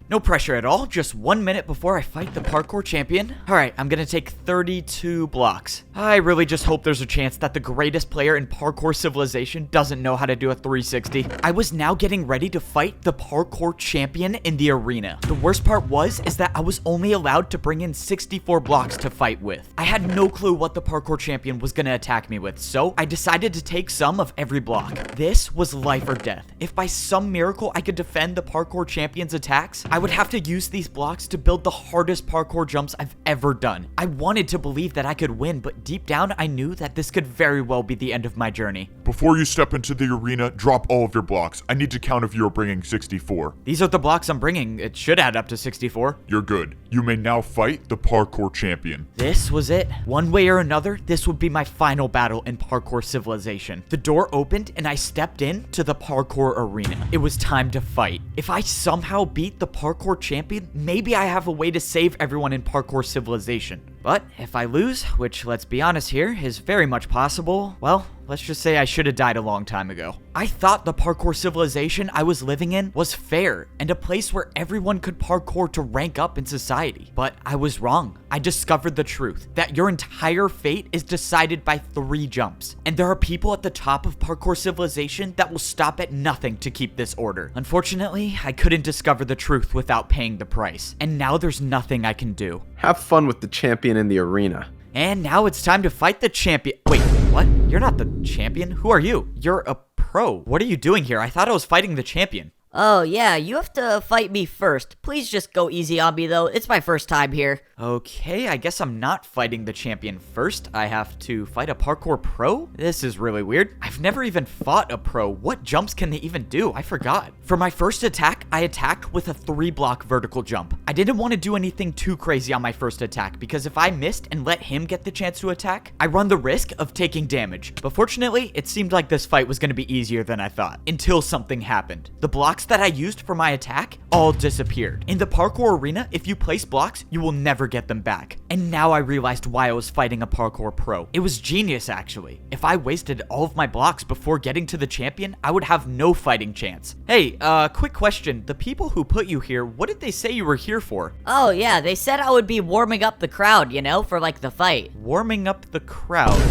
No pressure at all, just 1 minute before I fight the parkour champion. Alright, I'm gonna take 32 blocks. I really just hope there's a chance that the greatest player in parkour civilization doesn't know how to do a 360. I was now getting ready to fight the parkour champion in the arena. The worst part is that I was only allowed to bring in 64 blocks to fight with. I had no clue what the parkour champion was gonna attack me with, so I decided to take some of every block. This was life or death. If by some miracle I could defend the parkour champion's attacks, I would have to use these blocks to build the hardest parkour jumps I've ever done. I wanted to believe that I could win, but deep down I knew that this could very well be the end of my journey. Before you step into the arena, drop all of your blocks. I need to count if you're bringing 64. These are the blocks I'm bringing. It should add up to 64. You're good. You may now fight the parkour champion. This was it. One way or another, this would be my final battle in parkour civilization. The door opened and I stepped in to the parkour arena. It was time to fight. If I somehow beat the parkour champion, maybe I have a way to save everyone in parkour civilization. But if I lose, which let's be honest here, is very much possible, well, let's just say I should have died a long time ago. I thought the parkour civilization I was living in was fair and a place where everyone could parkour to rank up in society. But I was wrong. I discovered the truth, that your entire fate is decided by 3 jumps. And there are people at the top of parkour civilization that will stop at nothing to keep this order. Unfortunately, I couldn't discover the truth without paying the price. And now there's nothing I can do. Have fun with the champion in the arena. And now it's time to fight the champion. Wait, what? You're not the champion? Who are you? You're a pro. What are you doing here? I thought I was fighting the champion. Oh, yeah, you have to fight me first. Please just go easy on me, though. It's my first time here. Okay, I guess I'm not fighting the champion first. I have to fight a parkour pro? This is really weird. I've never even fought a pro. What jumps can they even do? I forgot. For my first attack, I attacked with a 3-block vertical jump. I didn't want to do anything too crazy on my first attack because if I missed and let him get the chance to attack, I run the risk of taking damage. But fortunately, it seemed like this fight was going to be easier than I thought until something happened. The blocks that I used for my attack all disappeared. In the parkour arena, if you place blocks, you will never get them back. And now I realized why I was fighting a parkour pro. It was genius, actually. If I wasted all of my blocks before getting to the champion, I would have no fighting chance. Hey, quick question. The people who put you here, what did they say you were here for? Oh, yeah, they said I would be warming up the crowd, you know, for like the fight. Warming up the crowd?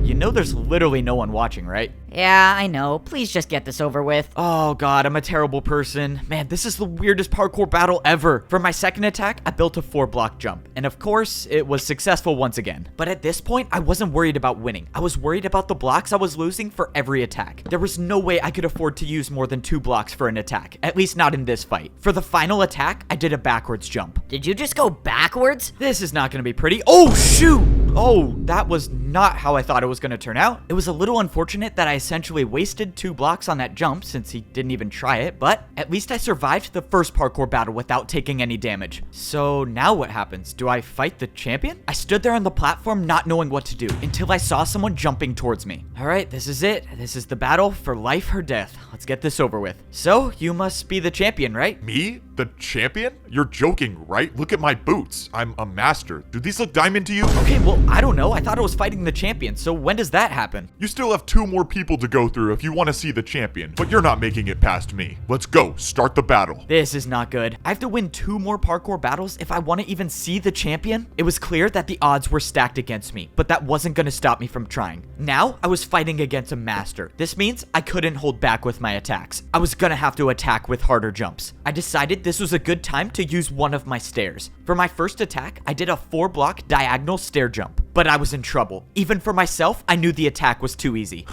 You know there's literally no one watching, right? Yeah, I know. Please just get this over with. Oh god, I'm a terrible person. Man, this is the weirdest parkour battle ever. For my second attack, I built a 4-block jump. And of course, it was successful once again. But at this point, I wasn't worried about winning. I was worried about the blocks I was losing for every attack. There was no way I could afford to use more than 2 blocks for an attack. At least not in this fight. For the final attack, I did a backwards jump. Did you just go backwards? This is not gonna be pretty. Oh, shoot! Oh, that was not how I thought it was gonna turn out. It was a little unfortunate that I essentially wasted 2 blocks on that jump since he didn't even try it, but at least I survived the first parkour battle without taking any damage. So now what happens? Do I fight the champion? I stood there on the platform not knowing what to do until I saw someone jumping towards me. Alright, this is it. This is the battle for life or death. Let's get this over with. So, you must be the champion, right? Me? The champion? You're joking, right? Look at my boots. I'm a master. Do these look diamond to you? Okay, well, I don't know. I thought I was fighting the champion, so when does that happen? You still have 2 more people to go through if you want to see the champion, but you're not making it past me. Let's go. Start the battle. This is not good. I have to win 2 more parkour battles if I want to even see the champion? It was clear that the odds were stacked against me, but that wasn't going to stop me from trying. Now, I was fighting against a master. This means I couldn't hold back with my attacks. I was going to have to attack with harder jumps. I decided this was a good time to use one of my stairs. For my first attack, I did a 4-block diagonal stair jump, but I was in trouble. Even for myself, I knew the attack was too easy.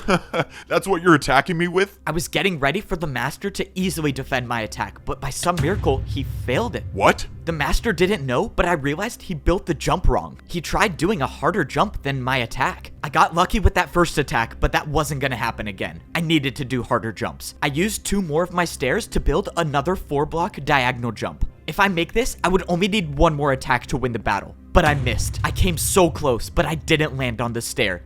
That's what you're attacking me with? I was getting ready for the master to easily defend my attack, but by some miracle, he failed it. What? The master didn't know, but I realized he built the jump wrong. He tried doing a harder jump than my attack. I got lucky with that first attack, but that wasn't gonna happen again. I needed to do harder jumps. I used 2 more of my stairs to build another 4-block diagonal jump. If I make this, I would only need 1 more attack to win the battle. But I missed. I came so close, but I didn't land on the stair.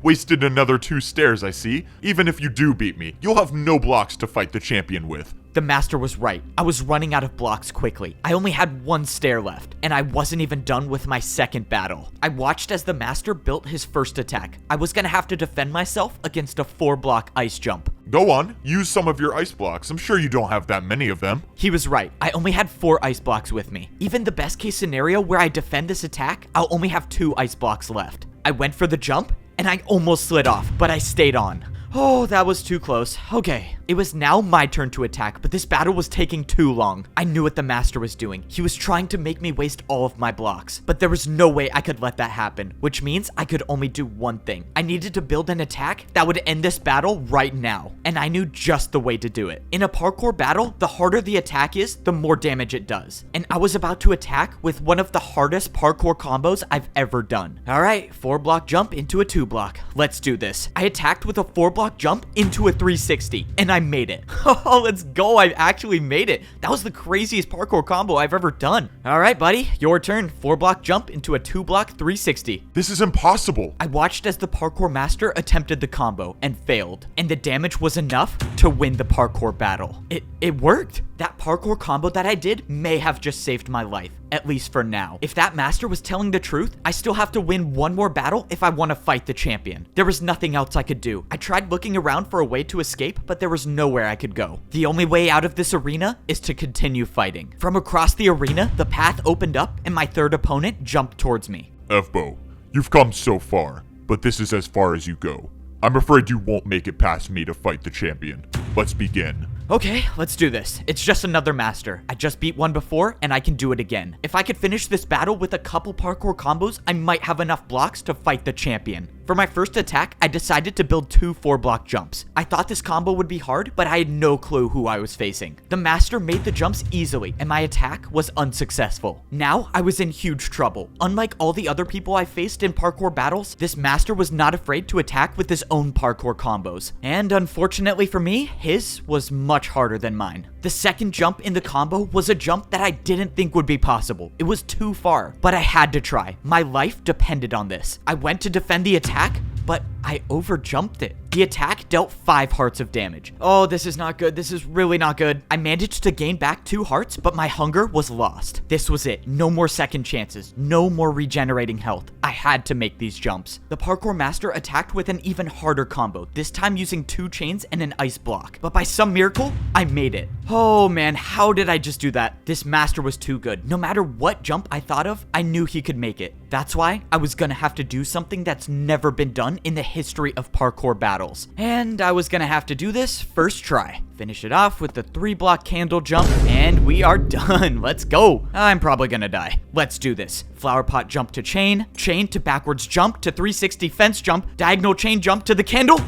Wasted another 2 stairs, I see. Even if you do beat me, you'll have no blocks to fight the champion with. The master was right. I was running out of blocks quickly. I only had 1 stair left, and I wasn't even done with my second battle. I watched as the master built his first attack. I was gonna have to defend myself against a 4-block ice jump. Go on, use some of your ice blocks. I'm sure you don't have that many of them. He was right. I only had 4 ice blocks with me. Even the best case scenario where I defend this attack, I'll only have 2 ice blocks left. I went for the jump, and I almost slid off, but I stayed on. Oh, that was too close. Okay. It was now my turn to attack, but this battle was taking too long. I knew what the master was doing. He was trying to make me waste all of my blocks, but there was no way I could let that happen, which means I could only do one thing. I needed to build an attack that would end this battle right now, and I knew just the way to do it. In a parkour battle, the harder the attack is, the more damage it does, and I was about to attack with one of the hardest parkour combos I've ever done. All right, 4-block jump into a 2-block. Let's do this. I attacked with a 4-block jump into a 360, and I made it. Oh, let's go. I actually made it. That was the craziest parkour combo I've ever done. All right, buddy, your turn. 4-block jump into a 2-block 360. This is impossible. I watched as the parkour master attempted the combo and failed, and the damage was enough to win the parkour battle. It worked. That parkour combo that I did may have just saved my life, at least for now. If that master was telling the truth, I still have to win one more battle if I want to fight the champion. There was nothing else I could do. I tried looking around for a way to escape, but there was nowhere I could go. The only way out of this arena is to continue fighting. From across the arena, the path opened up and my third opponent jumped towards me. Evbo, you've come so far, but this is as far as you go. I'm afraid you won't make it past me to fight the champion. Let's begin. Okay, let's do this. It's just another master. I just beat one before, and I can do it again. If I could finish this battle with a couple parkour combos, I might have enough blocks to fight the champion. For my first attack, I decided to build 2 4-block jumps. I thought this combo would be hard, but I had no clue who I was facing. The master made the jumps easily, and my attack was unsuccessful. Now, I was in huge trouble. Unlike all the other people I faced in parkour battles, this master was not afraid to attack with his own parkour combos. And unfortunately for me, his was much harder than mine. The second jump in the combo was a jump that I didn't think would be possible. It was too far, but I had to try. My life depended on this. I went to defend the attack, but I overjumped it. The attack dealt 5 hearts of damage. Oh, this is not good. This is really not good. I managed to gain back 2 hearts, but my hunger was lost. This was it. No more second chances. No more regenerating health. I had to make these jumps. The parkour master attacked with an even harder combo, this time using 2 chains and an ice block. But by some miracle, I made it. Oh man, how did I just do that? This master was too good. No matter what jump I thought of, I knew he could make it. That's why I was gonna have to do something that's never been done in the history of parkour battles. And I was gonna have to do this first try. Finish it off with the 3-block candle jump, and we are done. Let's go. I'm probably gonna die. Let's do this. Flower pot jump to chain to backwards jump to 360 fence jump, diagonal chain jump to the candle.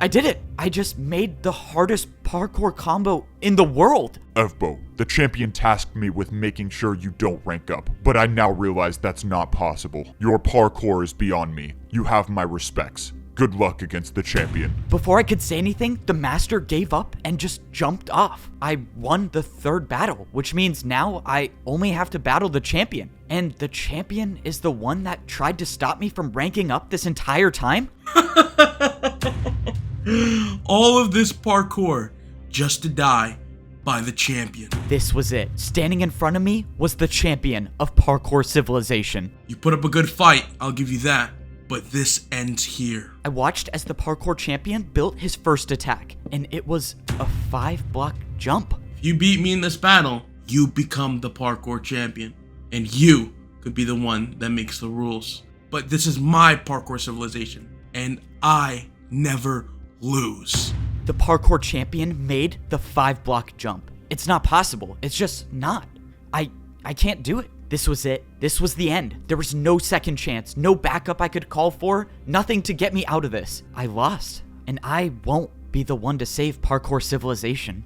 I did it. I just made the hardest parkour combo in the world. Evbo, the champion tasked me with making sure you don't rank up, but I now realize that's not possible. Your parkour is beyond me. You have my respects. Good luck against the champion. Before I could say anything, the master gave up and just jumped off. I won the 3rd battle, which means now I only have to battle the champion. And the champion is the one that tried to stop me from ranking up this entire time? All of this parkour just to die by the champion. This was it. Standing in front of me was the champion of parkour civilization. You put up a good fight, I'll give you that. But this ends here. I watched as the parkour champion built his first attack, and it was a 5-block jump. If you beat me in this battle, you become the parkour champion. And you could be the one that makes the rules. But this is my parkour civilization, and I never lose. The parkour champion made the 5-block jump. It's not possible. It's just not. I can't do it. This was it. This was the end. There was no second chance, no backup I could call for, nothing to get me out of this. I lost, and I won't be the one to save parkour civilization.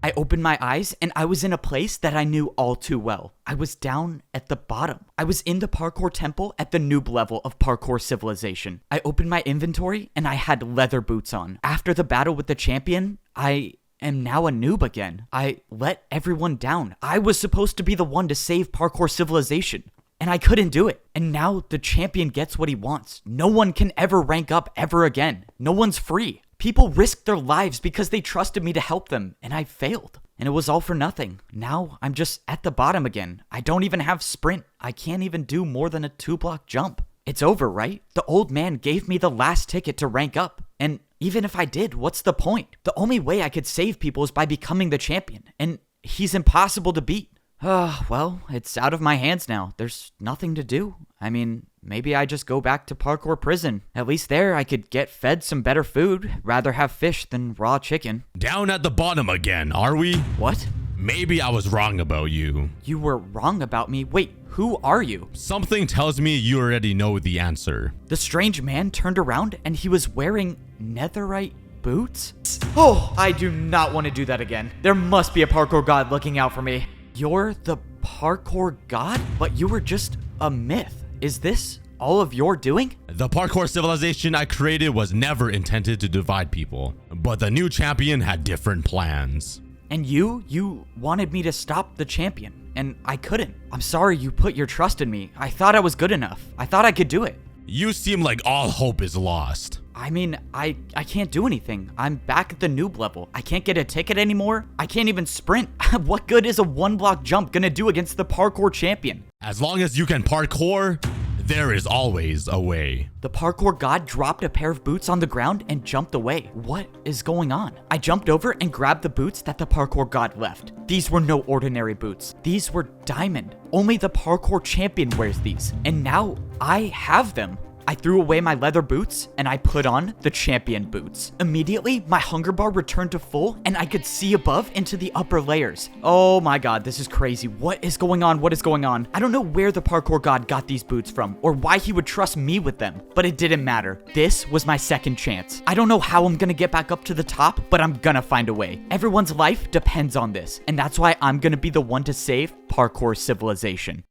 I opened my eyes, and I was in a place that I knew all too well. I was down at the bottom. I was in the parkour temple at the noob level of parkour civilization. I opened my inventory, and I had leather boots on. After the battle with the champion, I am now a noob again. I let everyone down. I was supposed to be the one to save parkour civilization, and I couldn't do it. And now the champion gets what he wants. No one can ever rank up ever again. No one's free. People risked their lives because they trusted me to help them, and I failed. And it was all for nothing. Now I'm just at the bottom again. I don't even have sprint. I can't even do more than a 2-block jump. It's over, right? The old man gave me the last ticket to rank up. And even if I did, what's the point? The only way I could save people is by becoming the champion. And he's impossible to beat. Well, it's out of my hands now. There's nothing to do. I mean, maybe I just go back to parkour prison. At least there I could get fed some better food. Rather have fish than raw chicken. Down at the bottom again, are we? What? Maybe I was wrong about you. You were wrong about me? Wait, who are you? Something tells me you already know the answer. The strange man turned around and he was wearing netherite boots? Oh, I do not want to do that again. There must be a parkour god looking out for me. You're the parkour god? But you were just a myth. Is this all of your doing? The parkour civilization I created was never intended to divide people, but the new champion had different plans. And you wanted me to stop the champion, and I couldn't. I'm sorry you put your trust in me. I thought I was good enough. I thought I could do it. You seem like all hope is lost. I mean, I can't do anything. I'm back at the noob level. I can't get a ticket anymore. I can't even sprint. What good is a 1-block jump gonna do against the parkour champion? As long as you can parkour, there is always a way. The parkour god dropped a pair of boots on the ground and jumped away. What is going on? I jumped over and grabbed the boots that the parkour god left. These were no ordinary boots. These were diamond. Only the parkour champion wears these. And now I have them. I threw away my leather boots and I put on the champion boots. Immediately, my hunger bar returned to full and I could see above into the upper layers. Oh my god, this is crazy. What is going on? What is going on? I don't know where the parkour god got these boots from or why he would trust me with them, but it didn't matter. This was my second chance. I don't know how I'm gonna get back up to the top, but I'm gonna find a way. Everyone's life depends on this, and that's why I'm gonna be the one to save parkour civilization.